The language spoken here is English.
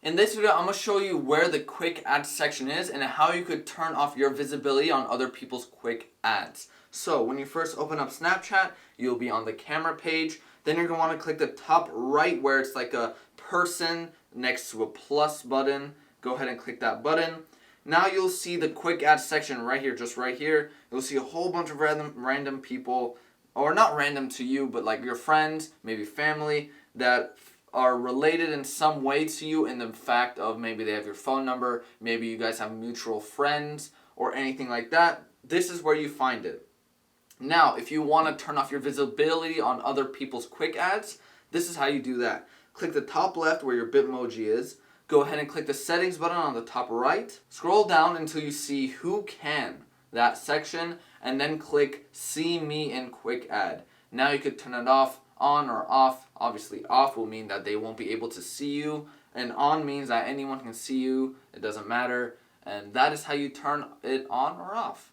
In this video, I'm going to show you where the quick ads section is and how you could turn off your visibility on other people's quick ads. So when you first open up Snapchat, you'll be on the camera page. Then you're going to want to click the top right where it's like a person next to a plus button. Go ahead and click that button. Now you'll see the quick ads section right here, just right here. You'll see a whole bunch of random people, or not random to you, but like your friends, maybe family, that are related in some way to you in the fact of maybe they have your phone number, maybe you guys have mutual friends or anything like that. This is where you find it. Now, if you want to turn off your visibility on other people's quick ads, this is how you do that. Click the top left where your Bitmoji is. Go ahead and click the settings button on the top right. Scroll down until you see who can, that section, and then click see me in quick ad. Now you could turn it off, on or off. Obviously off will mean that they won't be able to see you, and on means that anyone can see you. It doesn't matter, and that is how you turn it on or off.